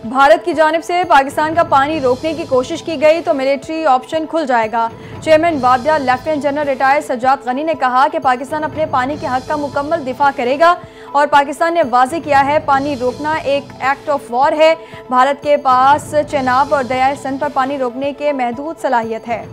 भारत की जानिब से पाकिस्तान का पानी रोकने की कोशिश की गई तो मिलिट्री ऑप्शन खुल जाएगा। Chairman Wadia lieutenant general retired Sajjad Ghani ने कहा कि पाकिस्तान अपने पानी के हक का मुकम्मल दिफा करेगा और पाकिस्तान ने वाज़ेह किया है पानी रोकना एक एक्ट ऑफ वॉर है। भारत के पास चेनाब और दरियाए सिंध पर पानी रोकने के महदूद सलाहियत है।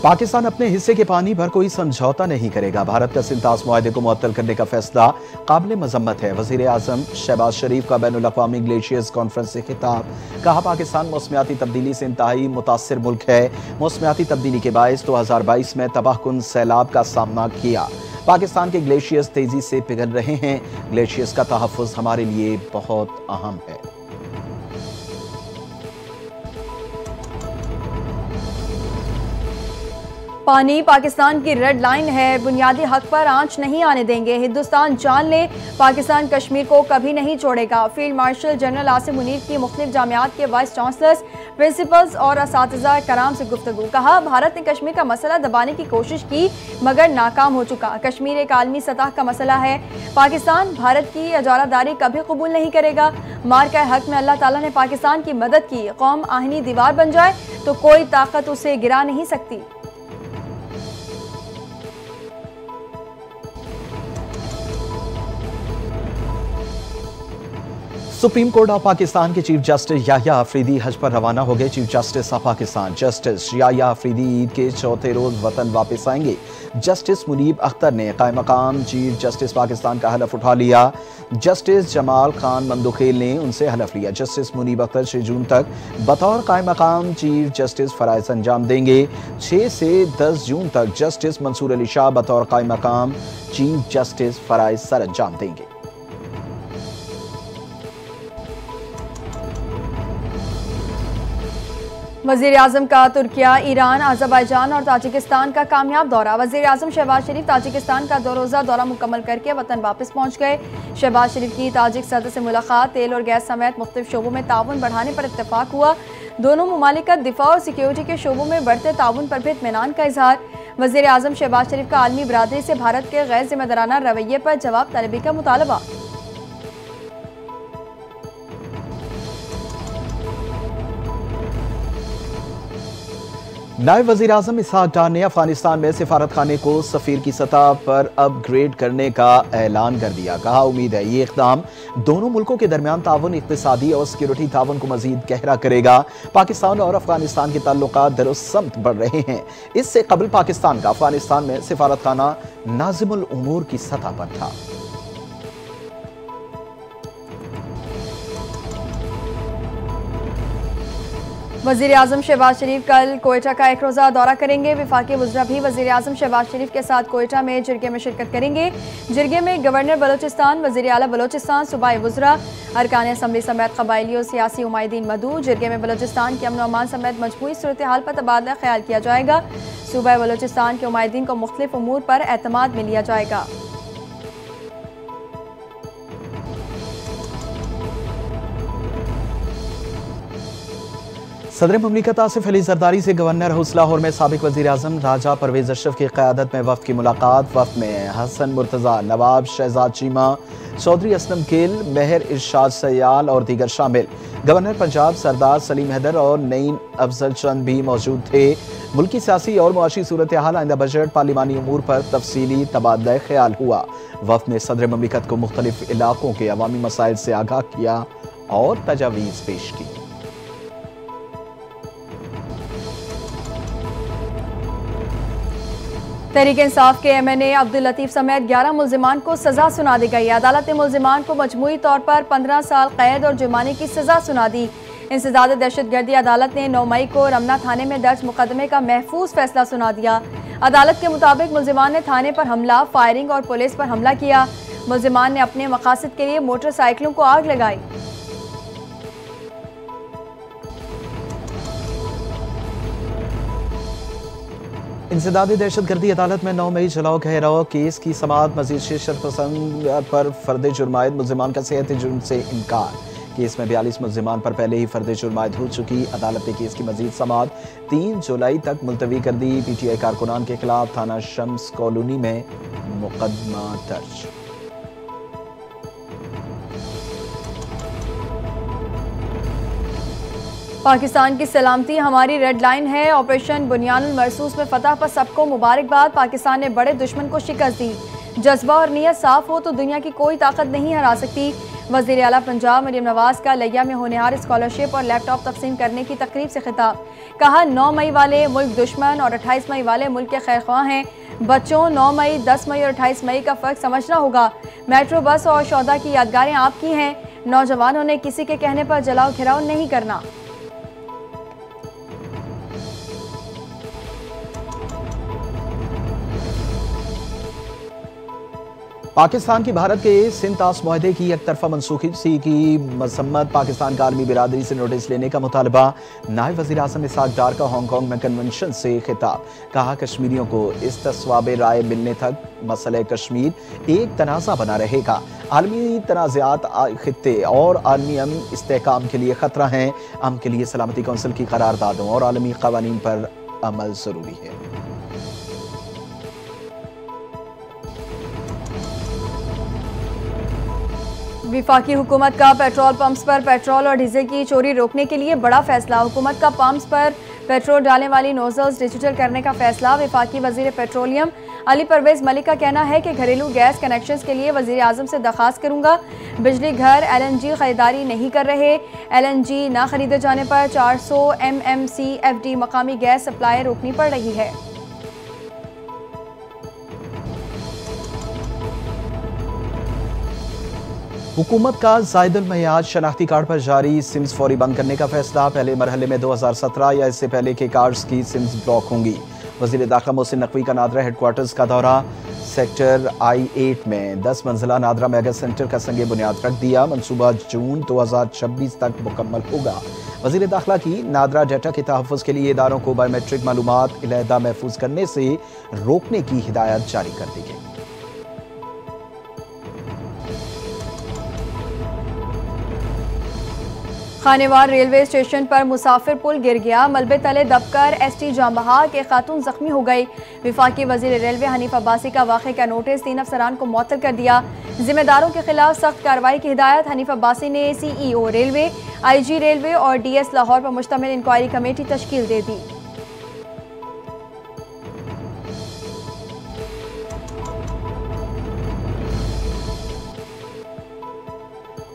पाकिस्तान अपने हिस्से के पानी पर कोई समझौता नहीं करेगा। भारत का सिंतास मुआहदे को मुअत्तल करने का फैसला काबिल मजम्मत है। वजीर आजम शहबाज शरीफ का बैनुल अक़वामी ग्लेशियर्स कॉन्फ्रेंस से खिताब। कहा पाकिस्तान मौसमियाती तब्दीली से इंतहाई मुतासिर मुल्क है। मौसमियाती तब्दीली के बायस 2022 में तबाहकुन सैलाब का सामना किया। पाकिस्तान के ग्लेशियर्स तेजी से पिघल रहे हैं। ग्लेशियर्स का तहफ़्फ़ुज़ हमारे लिए बहुत अहम है। पानी पाकिस्तान की रेड लाइन है, बुनियादी हक पर आंच नहीं आने देंगे। हिंदुस्तान जान ले, पाकिस्तान कश्मीर को कभी नहीं छोड़ेगा। Field marshal general Asim Munir की मुख्तलिफ जामियात के वाइस चांसलर्स, प्रिंसिपल्स और असातिज़ा कराम से गुफ्तगू। कहा भारत ने कश्मीर का मसला दबाने की कोशिश की मगर नाकाम हो चुका। कश्मीर एक आलमी सतह का मसला है। पाकिस्तान भारत की इजारादारी कभी कबूल नहीं करेगा। मार के हक में अल्लाह ताला ने पाकिस्तान की मदद की। कौम आहनी दीवार बन जाए तो कोई ताकत उसे गिरा नहीं सकती। सुप्रीम कोर्ट ऑफ पाकिस्तान के चीफ जस्टिस याह्या अफरीदी हज पर रवाना हो गए। Chief justice of Pakistan justice Yahya Afridi Eid के चौथे रोज वतन वापस आएंगे। जस्टिस मुनीब अख्तर ने कायम मकाम चीफ जस्टिस पाकिस्तान का हलफ उठा लिया। जस्टिस जमाल खान मंदुखेल ने उनसे हलफ लिया। जस्टिस मुनीब अख्तर 6 जून तक बतौर कायम मकाम चीफ जस्टिस फराइज अंजाम देंगे। 6 से 10 जून तक जस्टिस मंसूर अली शाह बतौर कायम मकाम चीफ जस्टिस फराइज सर अंजाम देंगे। वज़ीर आज़म का तुर्किया, ईरान, अज़रबैजान और ताजिकिस्तान का कामयाब दौरा। वज़ीर आज़म शहबाज शरीफ ताजिकिस्तान का 2 रोज़ा दौरा मुकम्मल करके वतन वापस पहुँच गए। शहबाज शरीफ की ताजिक सदर से मुलाकात, तेल और गैस समेत मुख्तलिफ शोबों में ताउन बढ़ाने पर इत्तफाक हुआ। दोनों ममालिक का दिफा और सिक्योरिटी के शोबों में बढ़ते ताउन पर भी इत्मीनान का इजहार। वज़ीर आज़म शहबाज शरीफ का आलमी बरादरी से भारत के गैर जिम्मेदाराना रवैये पर जवाब तलबी का मुतालबा। नायब वज़ीर आज़म इसहाक डार ने अफगानिस्तान में सिफारत खाने को सफ़ीर की सतह पर अपग्रेड करने का ऐलान कर दिया। कहा उम्मीद है ये इक़दाम दोनों मुल्कों के दरमियान ताउन, इक़्तिसादी और सिक्योरिटी ताउन को मज़ीद गहरा करेगा। पाकिस्तान और अफगानिस्तान के ताल्लुकात दरुस्त बढ़ रहे हैं। इससे कबल पाकिस्तान का अफगानिस्तान में सिफारत खाना नाज़िमुल उमूर की सतह पर था। वज़ीर आज़म शहबाज शरीफ कल कोयटा का 1 रोज़ा दौरा करेंगे। वफाकी वज़रा भी वज़ीर आज़म शहबाज शरीफ के साथ कोयटा में जिरगे में शिरकत करेंगे। जिरगे में गवर्नर बलोचिस्तान, वज़ीर आला बलोचिस्तान, सूबाई वज़रा, अरकान असम्बली समेत कबायली और सियासी उमायदीन मदऊ। जिरगे में बलोचिस्तान के अमन अमान समेत मजमूई सूरत हाल पर तबादला ख्याल किया जाएगा। सूबाई बलोचिस्तान के उमायदीन को मुख्तलिफ उमूर पर एतमाद में लिया जाएगा। सदर ममलिकत आसिफ अली जरदारी से गवर्नर हाउस लाहौर में साबिक वज़ीर आज़म राजा परवेज़ अशरफ की क़यादत में वफ़द की मुलाकात। वफ़द में हसन मुर्तज़ा, नवाब शहजाद चीमा, चौधरी असलम केल, मेहर इरशाद सयाल और दीगर शामिल। गवर्नर पंजाब सरदार सलीम हैदर और नईन अफजल चंद भी मौजूद थे। मुल्की सियासी और मुआशी सूरत हाल, आइंदा बजट, पार्लिमानी उमूर पर तफसीली तबादला ख्याल हुआ। वफ़द ने सदर ममलिकत को मुख्तलिफ इलाकों के अवामी मसाइल से आगाह किया और तजावीज़ पेश की। तहरीक इंसाफ के MNA अब्दुल लतीफ़ समेत 11 मुल्जिमान को सजा सुना दी गई। अदालत ने मुल्जिमान को मजमूई तौर पर 15 साल कैद और जुर्माने की सजा सुना दी। इंसदाद दहशतगर्दी अदालत ने 9 मई को रमना थाने में दर्ज मुकदमे का महफूज फैसला सुना दिया। अदालत के मुताबिक मुल्जिमान ने थाने पर हमला, फायरिंग और पुलिस पर हमला किया। मुल्जिमान ने अपने मकासद के लिए मोटरसाइकिलों को आग लगाई। इंसदादी दहशतगर्दी अदालत में 9 मई जलाओ घेराव केस की समाअत। मजीद शिद्दत पसंद पर फर्द जुर्मायद मुल्जिमान का सेहत जुर्म से इनकार। केस में 42 मुल्जिमान पर पहले ही फर्द जुर्म आयद हो चुकी। अदालत ने केस की मजीद समाअत 3 जुलाई तक मुलतवी कर दी। PTI कारकुनान के खिलाफ थाना शम्स कॉलोनी में मुकदमा दर्ज। पाकिस्तान की सलामती हमारी रेड लाइन है। ऑपरेशन बुनियानुल मरसूस में फतह पर सबको मुबारकबाद। पाकिस्तान ने बड़े दुश्मन को शिकस्त दी। जज्बा और नीयत साफ हो तो दुनिया की कोई ताकत नहीं हरा सकती। वज़ीर आला पंजाब मरियम नवाज का लिया में होनहार स्कॉलरशिप और लैपटॉप तकसीम करने की तकरीब से खिताब। कहा 9 मई वाले मुल्क दुश्मन और 28 मई वाले मुल्क के खैरख्वाह हैं। बच्चों, 9 मई, 10 मई और 28 मई का फ़र्क समझना होगा। मेट्रो बस और शौदा की यादगारें आपकी हैं। नौजवानों ने किसी के कहने पर जलाओ घिराव नहीं करना। पाकिस्तान की भारत के सिंतास मुआहदे की एक तरफा मनसूखी की मसम्मत। पाकिस्तान का आलमी बिरादरी से नोटिस लेने का मुतालबा। नायब वज़ीर आज़म इसहाक डार का हांगकांग में कन्वेंशन से खिताब। कहा कश्मीरियों को इस तस्वाबे राय मिलने तक मसले कश्मीर एक तनाज़ा बना रहेगा। आलमी तनाज़ात खित्ते और आलमी अमन इस्तेहकाम के लिए खतरा हैं। अमन के लिए सलामती कौंसिल की करारदादों और आलमी क़वानीन पर अमल ज़रूरी है। विफाकी हुकूमत का पेट्रोल पंप्स पर पेट्रोल और डीजल की चोरी रोकने के लिए बड़ा फैसला। हुकूमत का पंप्स पर पेट्रोल डालने वाली नोजल्स डिजिटल करने का फैसला। विफाकी वजीर पेट्रोलियम अली परवेज मलिक का कहना है कि घरेलू गैस कनेक्शंस के लिए वजीर आजम से दरखास्त करूंगा। बिजली घर LNG खरीदारी नहीं कर रहे। LNG ना खरीदे जाने पर 400 MMCFD मकामी गैस सप्लाई रोकनी पड़ रही है। हुकूमत का ज़ायदुल मयाद शनाख्ती कार्ड पर जारी सिम्स फौरी बंद करने का फैसला। पहले मरहले में 2017 या इससे पहले के कार्ड्स की सिम्स ब्लॉक होंगी। वज़ीर दाखिला मोहसिन नकवी का नादरा हेडक्वार्टर्स का दौरा। सेक्टर I-8 में 10 मंजिला नादरा मेगा सेंटर का संगे बुनियाद रख दिया। मनसूबा जून 2026 तक मुकम्मल होगा। वज़ीर दाखिला की नादरा डेटा के तहफ़्फ़ुज़ के लिए इदारों को बायोमेट्रिक मालूमात अलहदा महफूज करने से रोकने की हिदायत जारी कर दी गई। खानेवाल रेलवे स्टेशन पर मुसाफिर पुल गिर गया। मलबे तले दबकर ST जांबहा के खातून जख्मी हो गई। विफाकी वजीर रेलवे हनीफ अब्बासी का वाक़े का नोटिस 3 अफसरान को मुअत्तल कर दिया। जिम्मेदारों के खिलाफ सख्त कार्रवाई की हिदायत। हनीफ अब्बासी ने CEO रेलवे, IG रेलवे और DS लाहौर पर मुश्तमिल इंक्वायरी कमेटी तश्कील दे दी।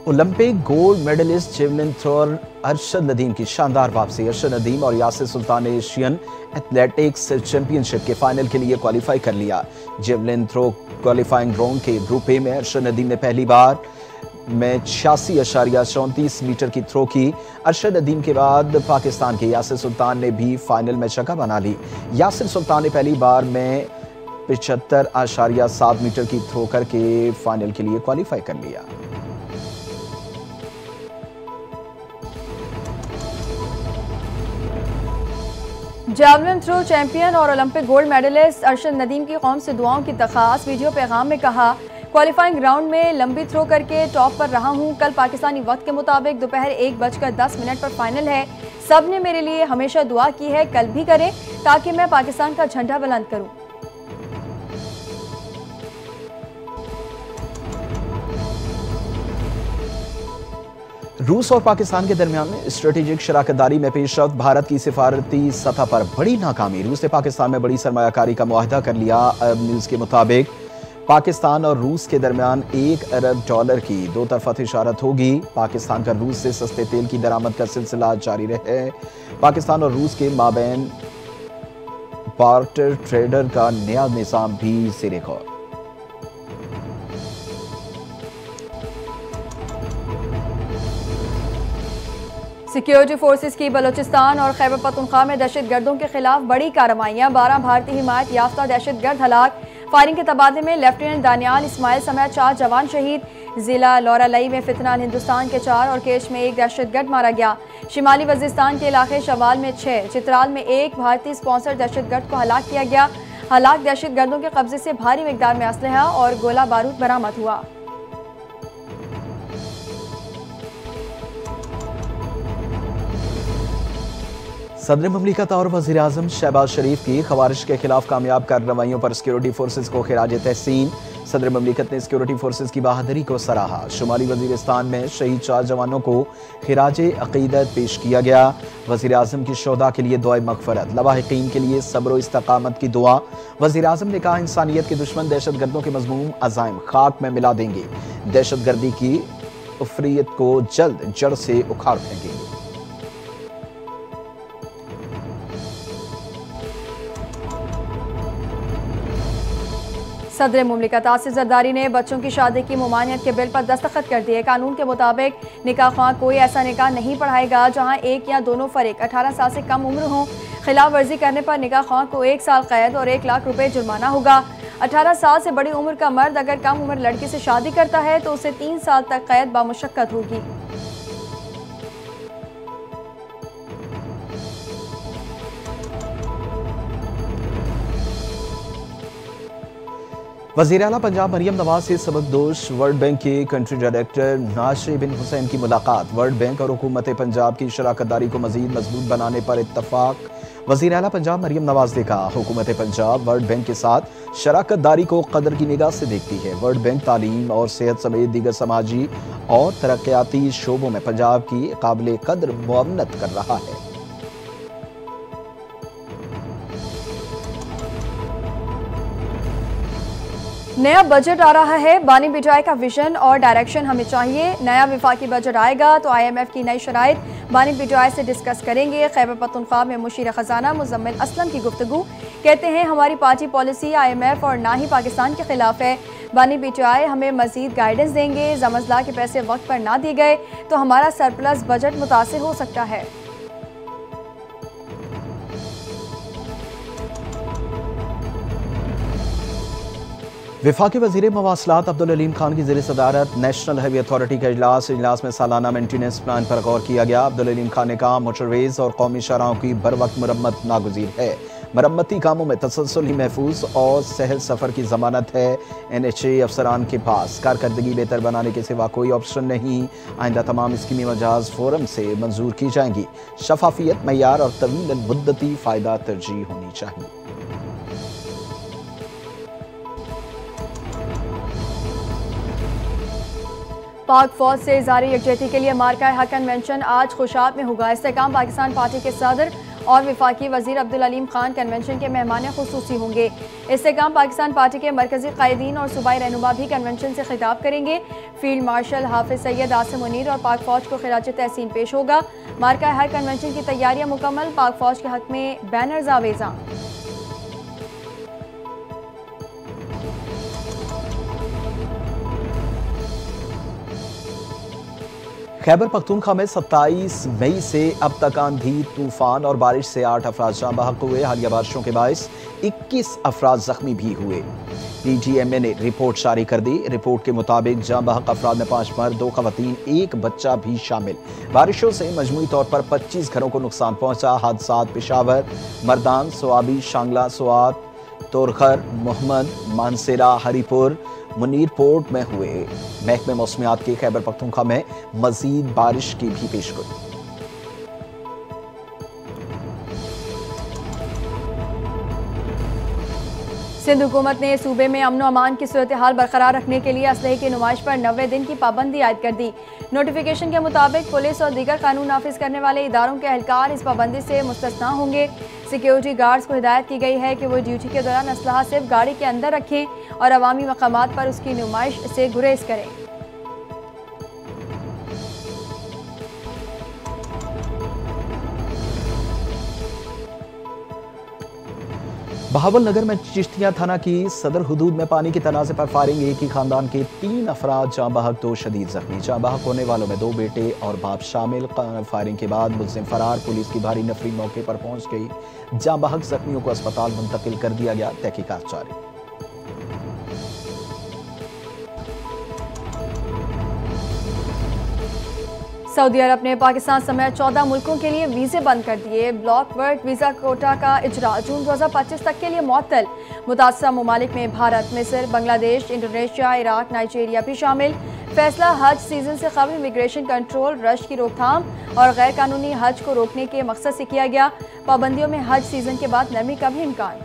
Olympic gold medallist javelin thrower Arshad Nadeem की शानदार वापसी। अरशद नदीम और यासिर सुल्तान ने एशियन एथलेटिक्स चैंपियनशिप के फाइनल के लिए क्वालिफाई कर लिया। जेवलिन थ्रो क्वालिफाइंग राउंड के ग्रुप ए में अरशद नदीम ने पहली बार में 86.34 मीटर की थ्रो की। अरशद नदीम के बाद पाकिस्तान के यासिर सुल्तान ने भी फाइनल में जगह बना ली। यासिर सुल्तान ने पहली बार में 75.7 मीटर की थ्रो करके फाइनल के लिए क्वालिफाई कर लिया। जैवलिन थ्रो चैंपियन और Olympic gold medalist Arshad Nadeem की कौम से दुआओं की दरख्वास्त। वीडियो पैगाम में कहा, क्वालिफाइंग राउंड में लंबी थ्रो करके टॉप पर रहा हूं। कल पाकिस्तानी वक्त के मुताबिक दोपहर 1:10 पर फाइनल है। सब ने मेरे लिए हमेशा दुआ की है, कल भी करें ताकि मैं पाकिस्तान का झंडा बुलंद करूं। रूस और पाकिस्तान के दरमियान स्ट्रेटेजिक शराकतदारी में पेशरफ्त। भारत की सिफारती सतह पर बड़ी नाकामी। रूस ने पाकिस्तान में बड़ी सरमायाकारी का मुआहदा कर लिया। अरब न्यूज़ के मुताबिक पाकिस्तान और रूस के दरमियान $1 अरब की 2 तरफा तिजारत होगी। पाकिस्तान का रूस से सस्ते तेल की दरामद का सिलसिला जारी रहे। पाकिस्तान और रूस के माबैन बार्टर ट्रेडर का नया निज़ाम भी ज़ेरे गौर। सिक्योरिटी फोर्सेस की बलोचिस्तान और खैबर पख्तूनख्वा में दहशतगर्दों के खिलाफ बड़ी कार्रवाइयाँ। 12 भारतीय हिमायत याफ्ता दहशतगर्द हलाक। फायरिंग के तबादले में लेफ्टिनेंट दानियाल इस्माइल समेत 4 जवान शहीद। जिला लौरालई में फितनाल हिंदुस्तान के 4 और केश में 1 दहशतगर्द मारा गया। शिमाली वजीस्तान के इलाके शवाल में 6, चित्राल में 1 भारतीय स्पॉन्सर दहशतगर्द को हलाक किया गया। हलाक दहशतगर्दों के कब्जे से भारी मिकदार में असलहा और गोला बारूद बरामद हुआ। सदर ममलिकत और वज़ीर आज़म शहबाज शरीफ की ख़वारिज के खिलाफ कामयाब कार्रवाइयों पर सिक्योरिटी फोर्सेज को खिराज तहसीन। सदर ममलिकत ने सिक्योरिटी फोर्सेज की बहादुरी को सराहा। शुमाली वज़ीरिस्तान में शहीद 4 जवानों को खिराज अक़ीदत पेश किया गया। वज़ीर आज़म की शोहदा के लिए दुआ मग़फ़िरत, लवाहिकीन के लिए सब्र व इस्तक़ामत की दुआ। वज़ीर आज़म ने कहा, इंसानियत के दुश्मन दहशत गर्दों के मज़मूम अज़ाइम खाक में मिला देंगे। दहशत गर्दी की उफ़रियत को जल्द जड़ से उखाड़ फेंकेंगे। सदर मुमलिकत आसिफ जरदारी ने बच्चों की शादी की मुमानियत के बिल पर दस्तखत कर दिए। कानून के मुताबिक निकाह ख्वाह कोई ऐसा निकाह नहीं पढ़ाएगा जहां एक या दोनों फरीक 18 साल से कम उम्र हों। खिलाफ वर्जी करने पर निकाह ख्वाह को 1 साल कैद और 1 लाख रुपए जुर्माना होगा। 18 साल से बड़ी उम्र का मर्द अगर कम उम्र लड़की से शादी करता है तो उसे 3 साल तक कैद बामुशक्कत होगी। वज़ीर आला पंजाब मरियम नवाज से सबकदोश वर्ल्ड बैंक के कंट्री डायरेक्टर नाशिर बिन हुसैन की मुलाकात। वर्ल्ड बैंक और हुकूमत पंजाब की शराकतदारी को मजीद मजबूत बनाने पर इत्तफाक। वज़ीर आला पंजाब मरियम नवाज ने कहा, हुकूमत पंजाब वर्ल्ड बैंक के साथ शराकतदारी को कदर की निगाह से देखती है। वर्ल्ड बैंक तालीम और सेहत समेत दीगर समाजी और तरक्याती शोबों में पंजाब की काबिल कदर मुआवनत कर रहा है। नया बजट आ रहा है, बानी बिजाय का विजन और डायरेक्शन हमें चाहिए। नया विफाकी बजट आएगा तो IMF की नई शराइत बानी बिजाय से डिस्कस करेंगे। खैबर पख्तूनख्वा में मुशीर खजाना मुजम्मिल असलम की गुफ्तगू। कहते हैं, हमारी पार्टी पॉलिसी IMF और ना ही पाकिस्तान के खिलाफ है। बानी बिजाय हमें मजीद गाइडेंस देंगे। जमजला के पैसे वक्त पर ना दिए गए तो हमारा सरप्लस बजट मुतासिर हो सकता है। वफाकी वज़ीर मवासलात अब्दुल अलीम खान की ज़ेर सदारत नेशनल हाईवे अथॉरिटी का इजलास में सालाना मेंटेनेंस प्लान पर गौर किया गया। अब्दुल अलीम खान ने कहा, मोटरवेज और कौमी शाहराहों की बर वक्त मरम्मत नागुज़ीर है। मरम्मती कामों में तसलसल ही महफूज और सहल सफ़र की ज़मानत है। NHA अफसरान के पास कारकर्दगी बेहतर बनाने के सिवा कोई ऑप्शन नहीं। आइंदा तमाम स्कीमें मजाज फोरम से मंजूर की जाएंगी। शफाफियत, मयार और तवील मुद्दती फ़ायदा तरजीह होनी चाहिए। पाक फौज से इज़हार यकजहती के लिए मार्का हक कन्वेंशन आज खुशाब में होगा। इस्तेकाम पाकिस्तान पार्टी के सदर और वफाकी वज़ीर अब्दुल अलीम खान कन्वेंशन के मेहमान खुसूसी होंगे। इस्तेकाम पाकिस्तान पार्टी के मरकजी कायदीन और सूबाई रहनुमा भी कन्वेंशन से खिताब करेंगे। फील्ड मार्शल हाफिज सैयद आसिम मुनीर और पाक फौज को खिराज तहसीन पेश होगा। मार्का हक कन्वेंशन की तैयारियां मुकम्मल, पाक फौज के हक में बैनर्स आवेजा। खैबर पख्तूनख्वा में 27 मई से अब तक आंधी, तूफान और बारिश से 8 अफराद जाँ बहक हुए। हालिया बारिशों के बायस 21 अफराद जख्मी भी हुए। PGMA ने रिपोर्ट जारी कर दी। रिपोर्ट के मुताबिक जाँ बहक अफराद में 5 मर्द, 2 खवातीन, 1 बच्चा भी शामिल। बारिशों से मजमूई तौर पर 25 घरों को नुकसान पहुंचा। हादसात पेशावर, मर्दान, सोआबी, शांगला, सोआत, तोरखर, मोहम्मद, मानसेरा, हरीपुर, मुनीर पोर्ट में हुए। महकमे मौसमियात की खैबर पख्तूनख्वा में मजीद बारिश की भी पेशगोई। सिंध हुकूमत ने सूबे में अमन अमान की सूरत हाल बरकरार रखने के लिए असलहे की नुमाइश पर 90 दिन की पाबंदी आयद कर दी। नोटिफिकेशन के मुताबिक पुलिस और दीगर कानून नाफिज करने वाले इदारों के एहलकार इस पाबंदी से मुस्तस्ना होंगे। सिक्योरिटी गार्ड्स को हिदायत की गई है कि वो ड्यूटी के दौरान असलहा सिर्फ गाड़ी के अंदर रखें और अवामी मकामात पर उसकी नुमाइश से गुरेज करें। बहावल नगर में चिश्तिया थाना की सदर हुदूद में पानी के तनाज़े पर फायरिंग। एक ही खानदान के 3 अफराद जाँ बहक, 2 शदीद जख्मी। जाँ बहक होने वालों में 2 बेटे और बाप शामिल। फायरिंग के बाद मुल्जिम फरार। पुलिस की भारी नफरी मौके पर पहुंच गई। जाँ बहक जख्मियों को अस्पताल मुंतकिल कर दिया गया। तहकीकात जारी। सऊदी अरब ने पाकिस्तान समेत 14 मुल्कों के लिए वीज़े बंद कर दिए। ब्लॉक वर्क वीज़ा कोटा का इजरा जून 2025 तक के लिए मुअत्तल। मुतासरा ममालिक में भारत, मिस्र, बांग्लादेश, इंडोनेशिया, इराक, नाइजीरिया भी शामिल। फैसला हज सीजन से कबल इमिग्रेशन कंट्रोल, रश की रोकथाम और गैर कानूनी हज को रोकने के मकसद से किया गया। पाबंदियों में हज सीजन के बाद नरमी का भी इम्कान।